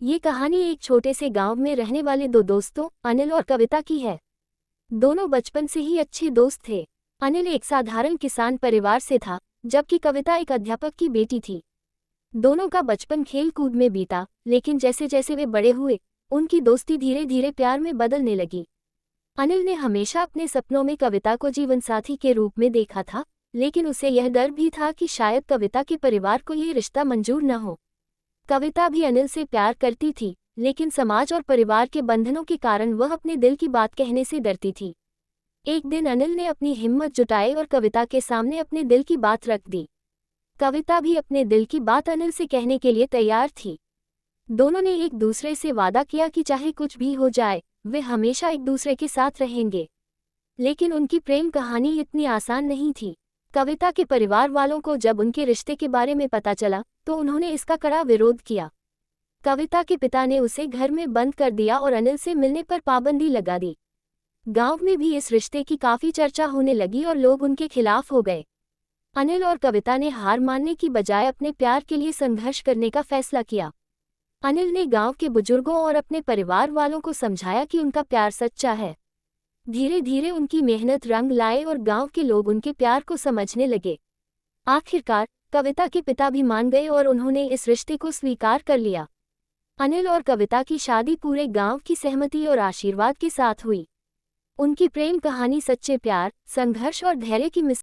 ये कहानी एक छोटे से गांव में रहने वाले दो दोस्तों अनिल और कविता की है। दोनों बचपन से ही अच्छे दोस्त थे। अनिल एक साधारण किसान परिवार से था, जबकि कविता एक अध्यापक की बेटी थी। दोनों का बचपन खेल कूद में बीता, लेकिन जैसे जैसे वे बड़े हुए, उनकी दोस्ती धीरे धीरे प्यार में बदलने लगी। अनिल ने हमेशा अपने सपनों में कविता को जीवनसाथी के रूप में देखा था, लेकिन उसे यह डर भी था कि शायद कविता के परिवार को ये रिश्ता मंजूर न हो। कविता भी अनिल से प्यार करती थी, लेकिन समाज और परिवार के बंधनों के कारण वह अपने दिल की बात कहने से डरती थी। एक दिन अनिल ने अपनी हिम्मत जुटाई और कविता के सामने अपने दिल की बात रख दी। कविता भी अपने दिल की बात अनिल से कहने के लिए तैयार थी। दोनों ने एक दूसरे से वादा किया कि चाहे कुछ भी हो जाए, वे हमेशा एक दूसरे के साथ रहेंगे। लेकिन उनकी प्रेम कहानी इतनी आसान नहीं थी। कविता के परिवार वालों को जब उनके रिश्ते के बारे में पता चला, तो उन्होंने इसका कड़ा विरोध किया। कविता के पिता ने उसे घर में बंद कर दिया और अनिल से मिलने पर पाबंदी लगा दी। गांव में भी इस रिश्ते की काफी चर्चा होने लगी और लोग उनके खिलाफ हो गए। अनिल और कविता ने हार मानने की बजाय अपने प्यार के लिए संघर्ष करने का फैसला किया। अनिल ने गांव के बुजुर्गों और अपने परिवार वालों को समझाया कि उनका प्यार सच्चा है। धीरे धीरे उनकी मेहनत रंग लाए और गांव के लोग उनके प्यार को समझने लगे। आखिरकार कविता के पिता भी मान गए और उन्होंने इस रिश्ते को स्वीकार कर लिया। अनिल और कविता की शादी पूरे गांव की सहमति और आशीर्वाद के साथ हुई। उनकी प्रेम कहानी सच्चे प्यार, संघर्ष और धैर्य की